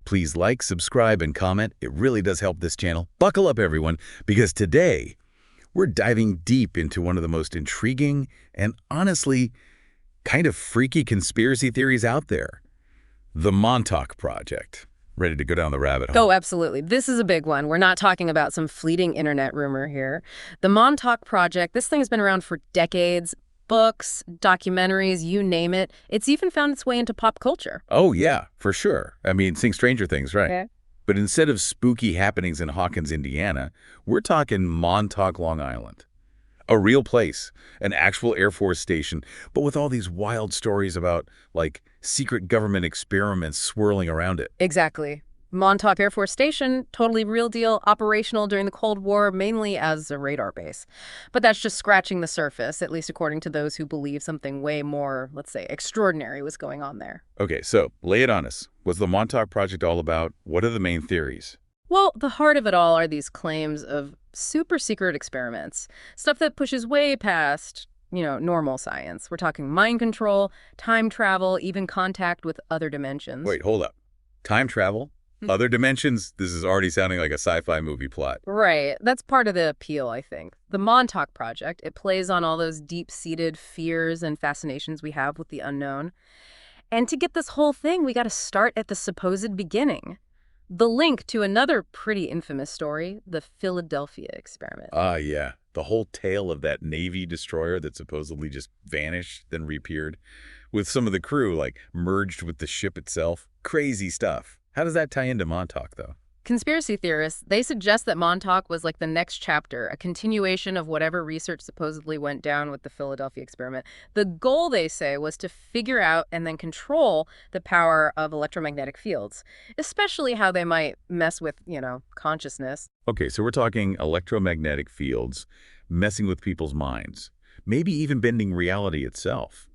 Please like, subscribe, and comment. It really does help this channel. Buckle up, everyone, because today we're diving deep into one of the most intriguing and honestly kind of freaky conspiracy theories out there, the Montauk Project. Ready to go down the rabbit hole? Oh, absolutely. This is a big one. We're not talking about some fleeting internet rumor here. The Montauk Project, this thing has been around for decades. Books, documentaries, you name it. It's even found its way into pop culture. Oh, yeah, for sure. I mean, think Stranger Things, right? Yeah. But instead of spooky happenings in Hawkins, Indiana, we're talking Montauk, Long Island. A real place, an actual Air Force station, but with all these wild stories about, like, secret government experiments swirling around it. Exactly. Montauk Air Force Station, totally real deal, operational during the Cold War, mainly as a radar base. But that's just scratching the surface, at least according to those who believe something way more, let's say, extraordinary was going on there. Okay, so lay it on us. What's the Montauk Project all about? What are the main theories? Well, the heart of it all are these claims of super secret experiments, stuff that pushes way past, normal science. We're talking mind control, time travel, even contact with other dimensions. Wait, hold up. Time travel? Other dimensions? This is already sounding like a sci-fi movie plot. Right. That's part of the appeal, I think. The Montauk Project, it plays on all those deep-seated fears and fascinations we have with the unknown. And to get this whole thing, we got to start at the supposed beginning. The link to another pretty infamous story, the Philadelphia experiment. Ah, yeah. The whole tale of that Navy destroyer that supposedly just vanished, then reappeared, with some of the crew, like, merged with the ship itself. Crazy stuff. How does that tie into Montauk, though? Conspiracy theorists, they suggest that Montauk was like the next chapter, a continuation of whatever research supposedly went down with the Philadelphia experiment. The goal, they say, was to figure out and then control the power of electromagnetic fields, especially how they might mess with, consciousness. Okay, so we're talking electromagnetic fields messing with people's minds, maybe even bending reality itself.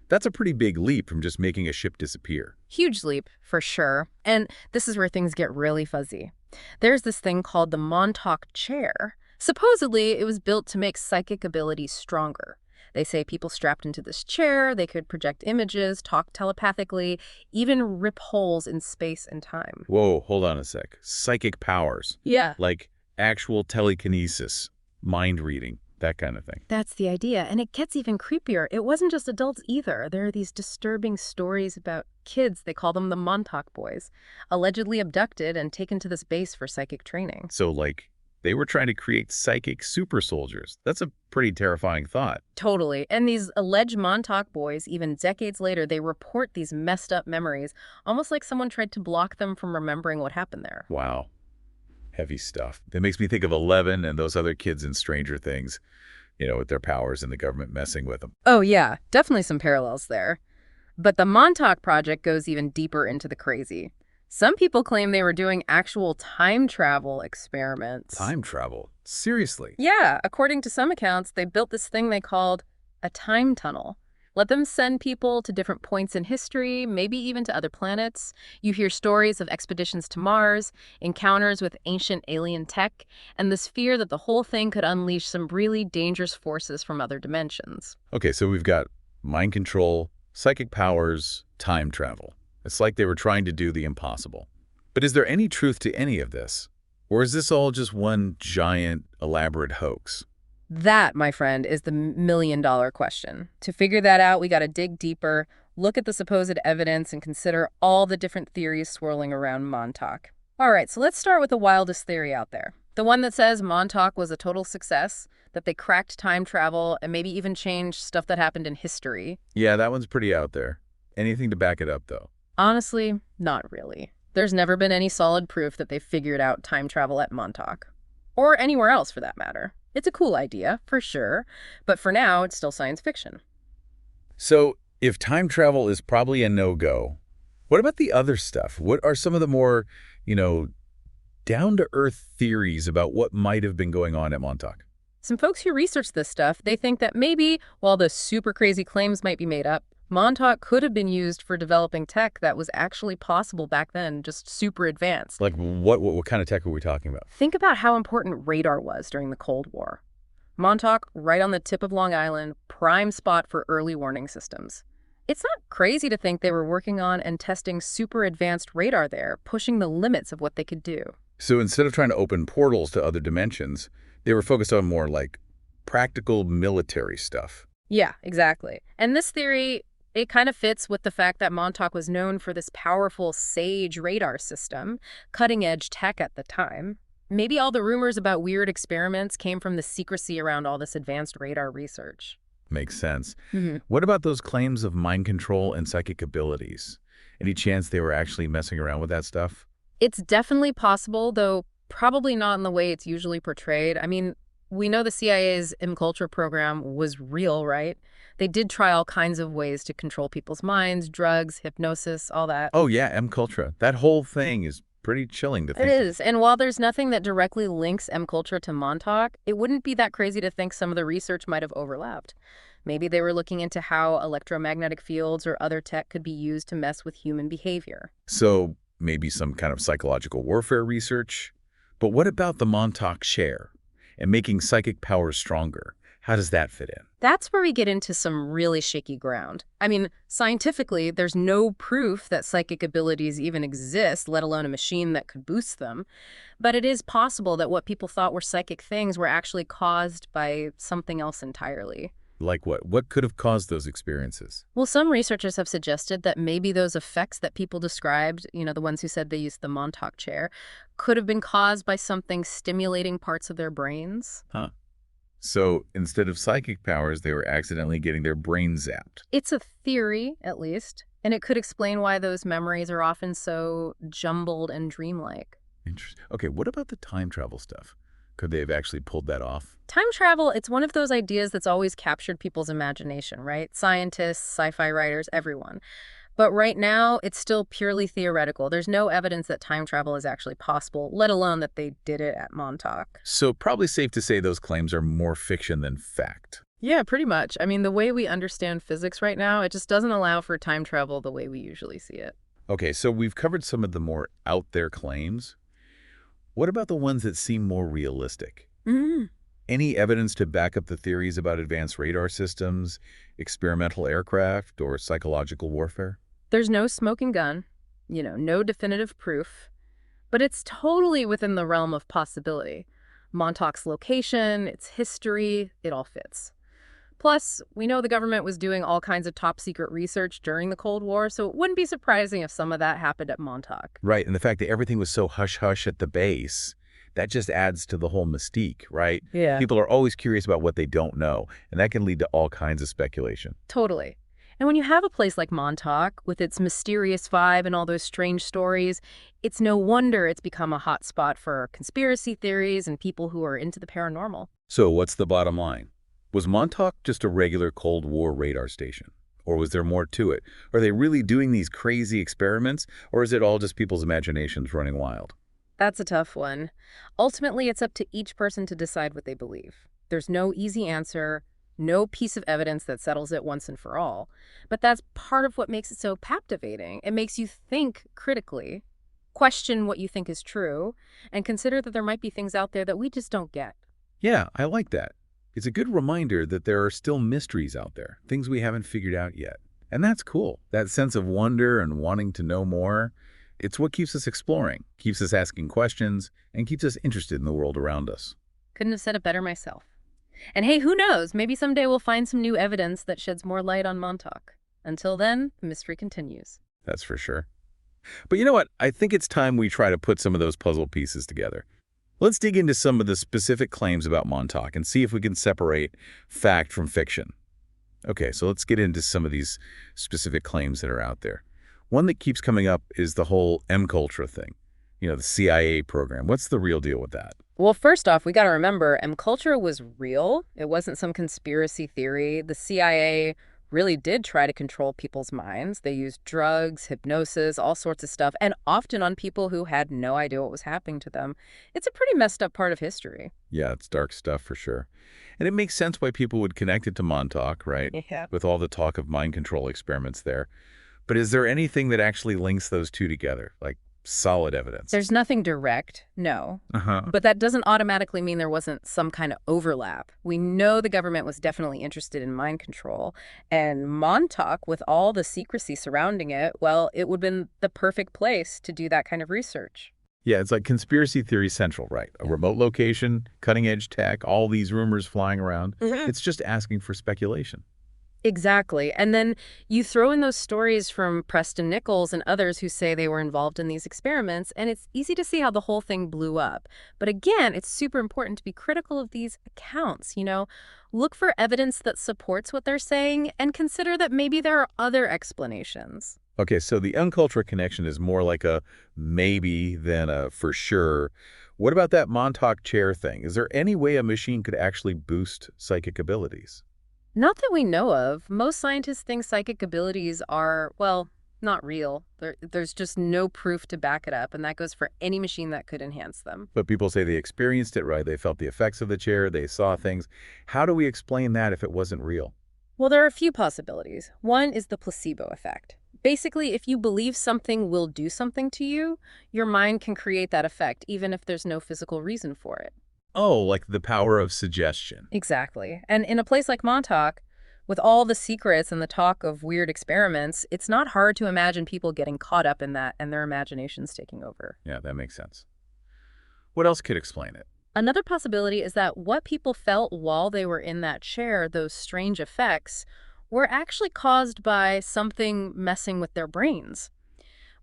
That's a pretty big leap from just making a ship disappear. Huge leap, for sure. And this is where things get really fuzzy. There's this thing called the Montauk chair. Supposedly, it was built to make psychic abilities stronger. They say people strapped into this chair, they could project images, talk telepathically, even rip holes in space and time. Whoa, hold on a sec. Psychic powers. Yeah. Like actual telekinesis, mind reading. That kind of thing. That's the idea. And it gets even creepier. It wasn't just adults either. There are these disturbing stories about kids, they call them the Montauk boys, allegedly abducted and taken to this base for psychic training. So, like, they were trying to create psychic super soldiers. That's a pretty terrifying thought. Totally. And these alleged Montauk boys, even decades later, they report these messed up memories, almost like someone tried to block them from remembering what happened there. Wow. Heavy stuff. That makes me think of 11 and those other kids in Stranger Things, with their powers and the government messing with them. Oh, yeah. Definitely some parallels there. But the Montauk Project goes even deeper into the crazy. Some people claim they were doing actual time travel experiments. Time travel? Seriously? Yeah. According to some accounts, they built this thing they called a time tunnel. Let them send people to different points in history, maybe even to other planets. You hear stories of expeditions to Mars, encounters with ancient alien tech, and this fear that the whole thing could unleash some really dangerous forces from other dimensions. Okay, so we've got mind control, psychic powers, time travel. It's like they were trying to do the impossible. But is there any truth to any of this? Or is this all just one giant, elaborate hoax? That, my friend, is the million-dollar question. To figure that out, we got to dig deeper, look at the supposed evidence, and consider all the different theories swirling around Montauk. All right, so let's start with the wildest theory out there. The one that says Montauk was a total success, that they cracked time travel, and maybe even changed stuff that happened in history. Yeah, that one's pretty out there. Anything to back it up, though? Honestly, not really. There's never been any solid proof that they figured out time travel at Montauk. Or anywhere else, for that matter. It's a cool idea, for sure, but for now, it's still science fiction. So, if time travel is probably a no-go, what about the other stuff? What are some of the more, down-to-earth theories about what might have been going on at Montauk? Some folks who research this stuff, they think that maybe, while the super crazy claims might be made up, Montauk could have been used for developing tech that was actually possible back then, just super advanced. Like what kind of tech are we talking about? Think about how important radar was during the Cold War. Montauk, right on the tip of Long Island, prime spot for early warning systems. It's not crazy to think they were working on and testing super advanced radar there, pushing the limits of what they could do. So instead of trying to open portals to other dimensions, they were focused on more like practical military stuff. Yeah, exactly. And this theory, it kind of fits with the fact that Montauk was known for this powerful SAGE radar system, cutting-edge tech at the time. Maybe all the rumors about weird experiments came from the secrecy around all this advanced radar research. Makes sense. What about those claims of mind control and psychic abilities? Any chance they were actually messing around with that stuff? It's definitely possible, though probably not in the way it's usually portrayed. I mean, we know the CIA's MKUltra program was real, right? They did try all kinds of ways to control people's minds, drugs, hypnosis, all that. Oh yeah, MKUltra. That whole thing is pretty chilling to It think of. is. And while there's nothing that directly links MKUltra to Montauk, it wouldn't be that crazy to think some of the research might have overlapped. Maybe they were looking into how electromagnetic fields or other tech could be used to mess with human behavior. So maybe some kind of psychological warfare research? But what about the Montauk share and making psychic powers stronger? How does that fit in? That's where we get into some really shaky ground. I mean, scientifically, there's no proof that psychic abilities even exist, let alone a machine that could boost them. But it is possible that what people thought were psychic things were actually caused by something else entirely. Like what? What could have caused those experiences? Well, some researchers have suggested that maybe those effects that people described, the ones who said they used the Montauk chair, could have been caused by something stimulating parts of their brains. Huh. So instead of psychic powers, they were accidentally getting their brains zapped. It's a theory, at least, and it could explain why those memories are often so jumbled and dreamlike. Interesting. Okay, what about the time travel stuff? Could they have actually pulled that off? Time travel, it's one of those ideas that's always captured people's imagination, right? Scientists, sci-fi writers, everyone. But right now, it's still purely theoretical. There's no evidence that time travel is actually possible, let alone that they did it at Montauk. So probably safe to say those claims are more fiction than fact. Yeah, pretty much. I mean, the way we understand physics right now, it just doesn't allow for time travel the way we usually see it. Okay, so we've covered some of the more out there claims. What about the ones that seem more realistic? Mm. Any evidence to back up the theories about advanced radar systems, experimental aircraft, or psychological warfare? There's no smoking gun, no definitive proof, but it's totally within the realm of possibility. Montauk's location, its history, it all fits. Plus, we know the government was doing all kinds of top-secret research during the Cold War, so it wouldn't be surprising if some of that happened at Montauk. Right, and the fact that everything was so hush-hush at the base, that just adds to the whole mystique, right? Yeah. People are always curious about what they don't know, and that can lead to all kinds of speculation. Totally. And when you have a place like Montauk, with its mysterious vibe and all those strange stories, it's no wonder it's become a hot spot for conspiracy theories and people who are into the paranormal. So what's the bottom line? Was Montauk just a regular Cold War radar station? Or was there more to it? Are they really doing these crazy experiments? Or is it all just people's imaginations running wild? That's a tough one. Ultimately, it's up to each person to decide what they believe. There's no easy answer, no piece of evidence that settles it once and for all. But that's part of what makes it so captivating. It makes you think critically, question what you think is true, and consider that there might be things out there that we just don't get. Yeah, I like that. It's a good reminder that there are still mysteries out there, things we haven't figured out yet. And that's cool. That sense of wonder and wanting to know more, it's what keeps us exploring, keeps us asking questions, and keeps us interested in the world around us. Couldn't have said it better myself. And hey, who knows? Maybe someday we'll find some new evidence that sheds more light on Montauk. Until then, the mystery continues. That's for sure. But you know what? I think it's time we try to put some of those puzzle pieces together. Let's dig into some of the specific claims about Montauk and see if we can separate fact from fiction. Okay, so let's get into some of these specific claims that are out there. One that keeps coming up is the whole MKUltra thing. The CIA program. What's the real deal with that? Well, first off, we got to remember, MKUltra was real. It wasn't some conspiracy theory. The CIA really did try to control people's minds. They used drugs, hypnosis, all sorts of stuff, and often on people who had no idea what was happening to them. It's a pretty messed up part of history. Yeah, it's dark stuff for sure. And it makes sense why people would connect it to Montauk, right? Yeah. With all the talk of mind control experiments there. But is there anything that actually links those two together? Like solid evidence. There's nothing direct, no. Uh-huh. But that doesn't automatically mean there wasn't some kind of overlap. We know the government was definitely interested in mind control. And Montauk, with all the secrecy surrounding it, well, it would have been the perfect place to do that kind of research. Yeah, it's like conspiracy theory central, right? A remote location, cutting-edge tech, all these rumors flying around. It's just asking for speculation. Exactly. And then you throw in those stories from Preston Nichols and others who say they were involved in these experiments, and it's easy to see how the whole thing blew up. But again, it's super important to be critical of these accounts, Look for evidence that supports what they're saying and consider that maybe there are other explanations. Okay, so the uncultured connection is more like a maybe than a for sure. What about that Montauk chair thing? Is there any way a machine could actually boost psychic abilities? Not that we know of. Most scientists think psychic abilities are, well, not real. There's just no proof to back it up, and that goes for any machine that could enhance them. But people say they experienced it, right? They felt the effects of the chair, they saw things. How do we explain that if it wasn't real? Well, there are a few possibilities. One is the placebo effect. Basically, if you believe something will do something to you, your mind can create that effect, even if there's no physical reason for it. Oh, like the power of suggestion. Exactly. And in a place like Montauk, with all the secrets and the talk of weird experiments, it's not hard to imagine people getting caught up in that and their imaginations taking over. Yeah, that makes sense. What else could explain it? Another possibility is that what people felt while they were in that chair, those strange effects, were actually caused by something messing with their brains.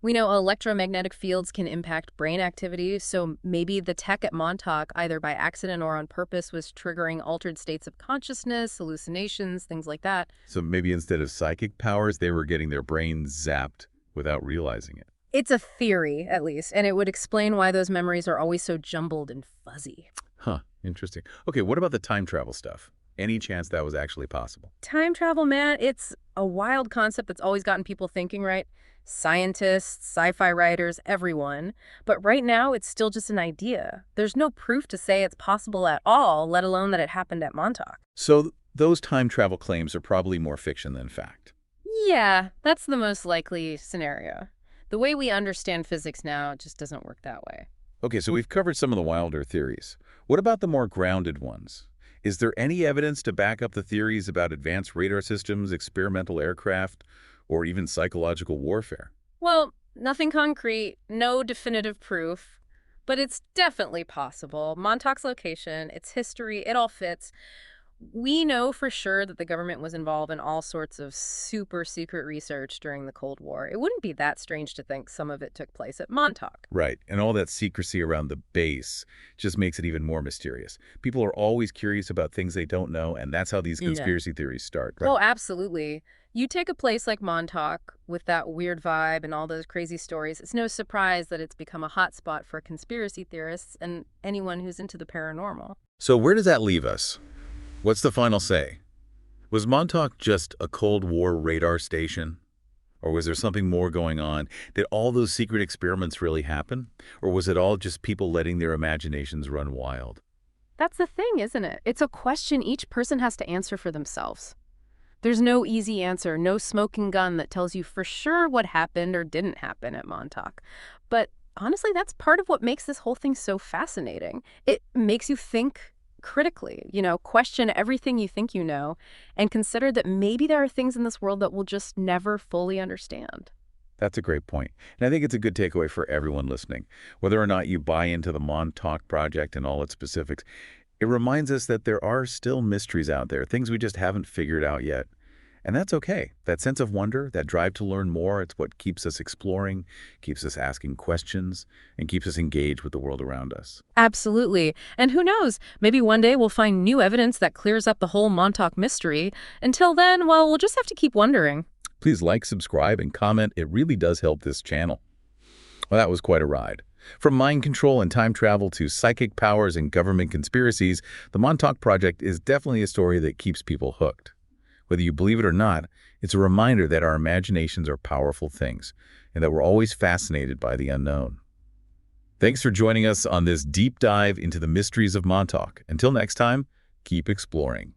We know electromagnetic fields can impact brain activity, so maybe the tech at Montauk, either by accident or on purpose, was triggering altered states of consciousness, hallucinations, things like that. So maybe instead of psychic powers, they were getting their brains zapped without realizing it. It's a theory, at least, and it would explain why those memories are always so jumbled and fuzzy. Huh, interesting. Okay, what about the time travel stuff? Any chance that was actually possible? Time travel, man, it's a wild concept that's always gotten people thinking, right? Scientists, sci-fi writers, everyone. But right now, it's still just an idea. There's no proof to say it's possible at all, let alone that it happened at Montauk. So those time travel claims are probably more fiction than fact. Yeah, that's the most likely scenario. The way we understand physics now just doesn't work that way. Okay, so we've covered some of the wilder theories. What about the more grounded ones? Is there any evidence to back up the theories about advanced radar systems, experimental aircraft, or even psychological warfare? Well, nothing concrete, no definitive proof, but it's definitely possible. Montauk's location, its history, it all fits. We know for sure that the government was involved in all sorts of super secret research during the Cold War. It wouldn't be that strange to think some of it took place at Montauk. Right, and all that secrecy around the base just makes it even more mysterious. People are always curious about things they don't know, and that's how these conspiracy theories start. Right? Oh, absolutely. You take a place like Montauk with that weird vibe and all those crazy stories, it's no surprise that it's become a hotspot for conspiracy theorists and anyone who's into the paranormal. So where does that leave us? What's the final say? Was Montauk just a Cold War radar station? Or was there something more going on? Did all those secret experiments really happen? Or was it all just people letting their imaginations run wild? That's the thing, isn't it? It's a question each person has to answer for themselves. There's no easy answer, no smoking gun that tells you for sure what happened or didn't happen at Montauk. But honestly, that's part of what makes this whole thing so fascinating. It makes you think critically, question everything you think you know, and consider that maybe there are things in this world that we'll just never fully understand. That's a great point. And I think it's a good takeaway for everyone listening. Whether or not you buy into the Montauk Project and all its specifics, it reminds us that there are still mysteries out there, things we just haven't figured out yet. And that's okay. That sense of wonder, that drive to learn more, it's what keeps us exploring, keeps us asking questions, and keeps us engaged with the world around us. Absolutely. And who knows, maybe one day we'll find new evidence that clears up the whole Montauk mystery. Until then, well, we'll just have to keep wondering. Please like, subscribe, and comment. It really does help this channel. Well, that was quite a ride. From mind control and time travel to psychic powers and government conspiracies, the Montauk Project is definitely a story that keeps people hooked. Whether you believe it or not, it's a reminder that our imaginations are powerful things and that we're always fascinated by the unknown. Thanks for joining us on this deep dive into the mysteries of Montauk. Until next time, keep exploring.